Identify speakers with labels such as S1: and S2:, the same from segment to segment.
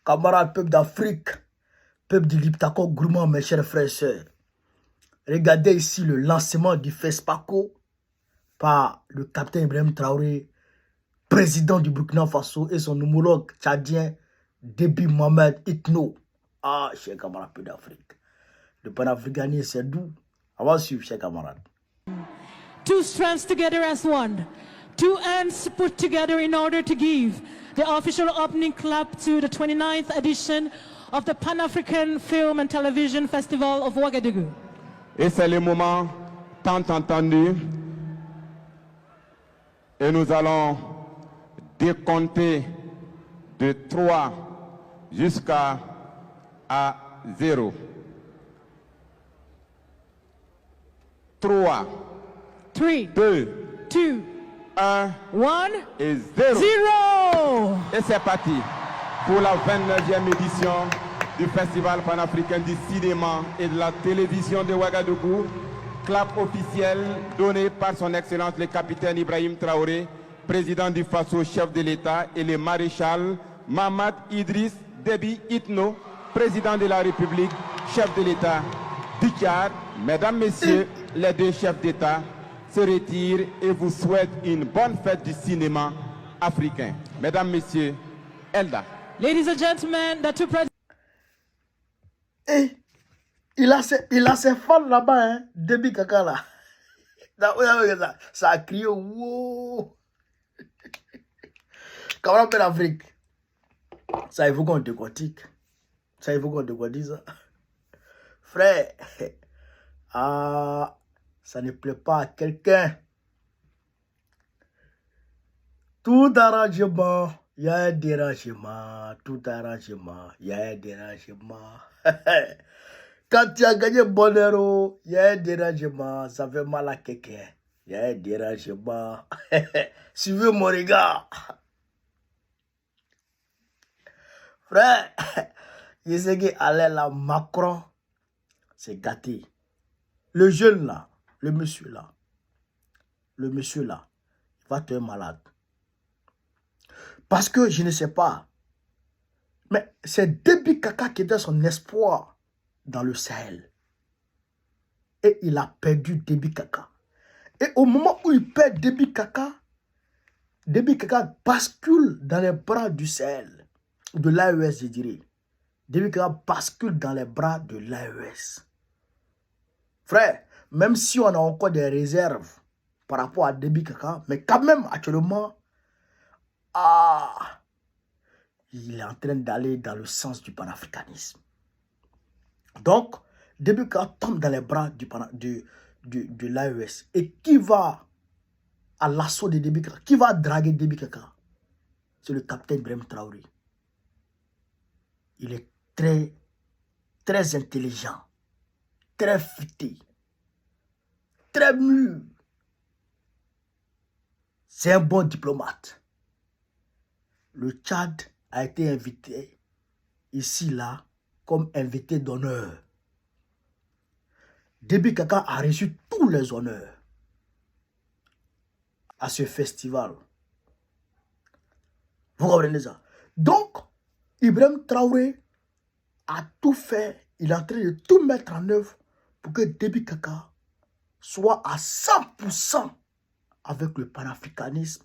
S1: Camarades, peuple d'Afrique, peuple du Liptako Gourmand, mes chers frères et sœurs. Regardez ici le lancement du FESPACO par le capitaine Ibrahim Traoré, président du Burkina Faso, et son homologue tchadien, Déby Mohamed Itno. Ah, chers camarades, peuple d'Afrique. Le panafricanisme, c'est doux. On va suivre, chers camarades.
S2: Two strands together as one. Two hands put together in order to give the official opening clap to the 29th edition of the Pan-African Film and Television Festival of Ouagadougou.
S3: Et c'est le moment tant entendu. Et nous allons décompter de 3 jusqu'à 0. 3,
S2: 3,
S3: 2,
S2: 2,
S3: 1
S2: 1,
S3: et 0.
S2: 0.
S3: Et c'est parti pour la 29e édition du Festival panafricain du cinéma et de la télévision de Ouagadougou. Clap officiel donné par son Excellence le capitaine Ibrahim Traoré, président du Faso, chef de l'État, et le maréchal Mamad Idriss Déby Itno, président de la République, chef de l'État du Tchad. Mesdames, Messieurs, les deux chefs d'État se retirent et vous souhaitent une bonne fête du cinéma africain. Mesdames, Messieurs, Elda.
S2: Ladies and gentlemen, the two presidents.
S1: Et il a ses fans là-bas, hein, Déby Kaka là. Ça a crié, wow. Camarade de l'Afrique. Ça, il faut qu'on décortique. Ça, il faut qu'on décortique ça. Frère, ah, ça ne plaît pas à quelqu'un. Tout arrangement, il y a un dérangement. Tout arrangement, il y a un dérangement. Quand tu as gagné Bonheur, il y a un dérangement. Ça fait mal à quelqu'un. Il y a un dérangement. Suivez mon regard. Frère, je sais qu'aller là, Macron, c'est gâté. Le jeune là, le monsieur là, il va te malade. Parce que je ne sais pas, mais c'est Déby Kaka qui était son espoir dans le Sahel. Et il a perdu Déby Kaka. Et au moment où il perd Déby Kaka bascule dans les bras du Sahel, de l'AES, je dirais. Déby Kaka bascule dans les bras de l'AES. Frère, même si on a encore des réserves par rapport à Déby Kaka, mais quand même, actuellement, il est en train d'aller dans le sens du panafricanisme. Donc, Déby Kaka tombe dans les bras de l'AES. Et qui va à l'assaut de Déby Kaka? Qui va draguer Déby Kaka? C'est le capitaine Ibrahim Traoré. Il est très, très intelligent, très futé, très mûr. C'est un bon diplomate. Le Tchad a été invité ici, là, comme invité d'honneur. Déby Kaka a reçu tous les honneurs à ce festival. Vous comprenez ça? Donc, Ibrahim Traoré a tout fait. Il est en train de tout mettre en œuvre pour que Déby Kaka soit à 100% avec le panafricanisme,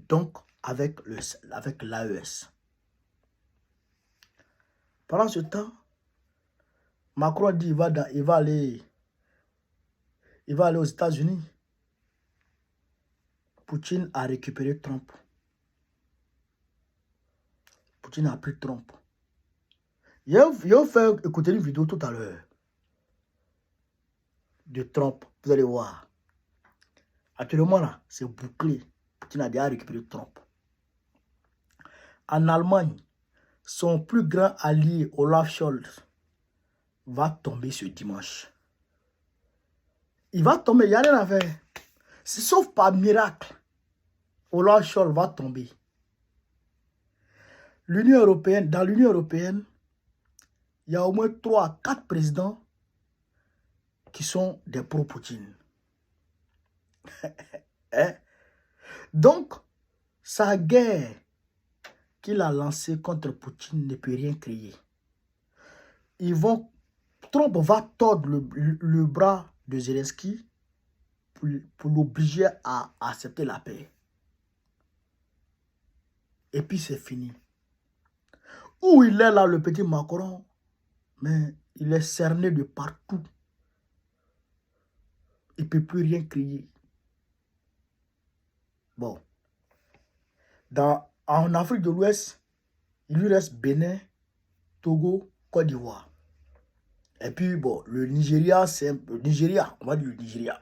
S1: donc avec l'AES. Pendant ce temps, Macron a dit qu'il va aller aux États-Unis. Poutine a récupéré Trump. Poutine a pris Trump. Il a fait écouter une vidéo tout à l'heure de Trump. Vous allez voir. Actuellement, là, c'est bouclé. Poutine a déjà récupéré Trump. En Allemagne, son plus grand allié, Olaf Scholz, va tomber ce dimanche. Il va tomber, il n'y a rien à faire. Sauf par miracle, Olaf Scholz va tomber. L'Union européenne, dans l'Union européenne, il y a au moins 3 à 4 présidents qui sont des pro-Poutine. Hein? Donc, sa guerre qu'il a lancé contre Poutine ne peut rien créer. Trump va tordre le bras de Zelensky pour l'obliger à accepter la paix. Et puis c'est fini. Où il est là, le petit Macron, mais il est cerné de partout. Il ne peut plus rien crier. Bon. En Afrique de l'Ouest, il lui reste Bénin, Togo, Côte d'Ivoire. Et puis, bon, le Nigeria, on va dire le Nigeria.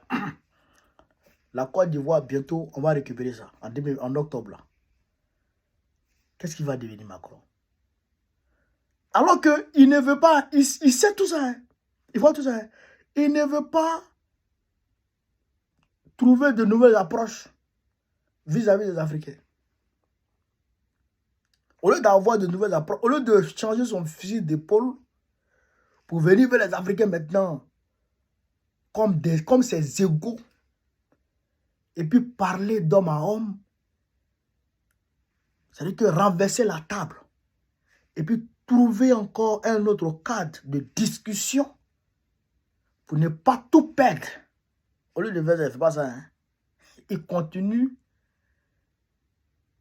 S1: La Côte d'Ivoire, bientôt, on va récupérer ça, en octobre. Là. Qu'est-ce qu'il va devenir Macron? Alors qu'il ne veut pas, il sait tout ça. Hein. Il voit tout ça. Hein. Il ne veut pas trouver de nouvelles approches vis-à-vis des Africains. Au lieu d'avoir de nouvelles approches, au lieu de changer son fusil d'épaule pour venir vers les Africains maintenant comme ses égaux et puis parler d'homme à homme, c'est-à-dire que renverser la table et puis trouver encore un autre cadre de discussion pour ne pas tout perdre. Au lieu de faire ça, il ne fait pas ça. Hein. Il continue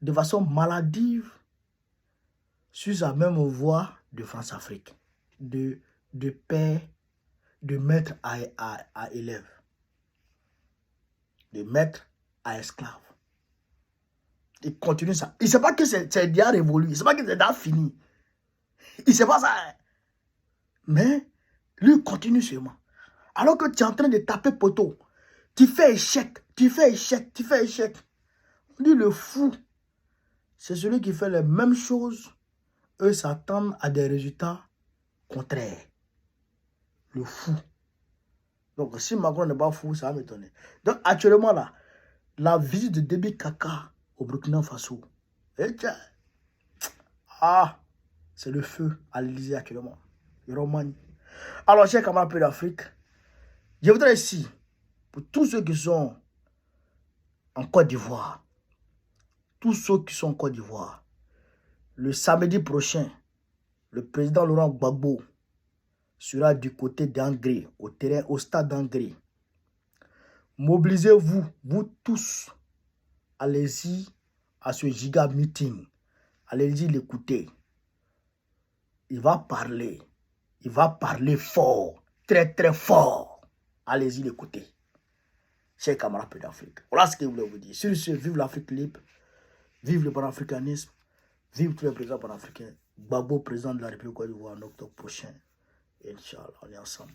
S1: de façon maladive sur sa même voie de France-Afrique, de père, de maître à élève, de maître à esclave. Il continue ça. Il ne sait pas que c'est déjà révolu, il ne sait pas que c'est déjà fini. Il ne sait pas ça. Hein. Mais lui, il continue seulement. Alors que tu es en train de taper poteau, tu fais échec, tu fais échec, tu fais échec. On dit le fou, c'est celui qui fait les mêmes choses. Eux s'attendent à des résultats contraires. Le fou. Donc, si Macron n'est pas fou, ça va m'étonner. Donc, actuellement, là, la visite de Déby Kaka au Burkina Faso, c'est le feu à l'Élysée actuellement. Romagne. Alors, chers camarades d'Afrique, je voudrais ici, pour tous ceux qui sont en Côte d'Ivoire, le samedi prochain, le président Laurent Gbagbo sera du côté d'Angré, au stade d'Angré. Mobilisez-vous, vous tous. Allez-y à ce giga meeting. Allez-y l'écouter. Il va parler fort, très très fort. Allez-y l'écouter. Chers camarades d'Afrique. Voilà ce que je voulais vous dire. Sur ce, vive l'Afrique libre, vive le panafricanisme, vive tous les présidents panafricains. Gbagbo, président de la République Côte d'Ivoire en octobre prochain. Inch'Allah, on est ensemble.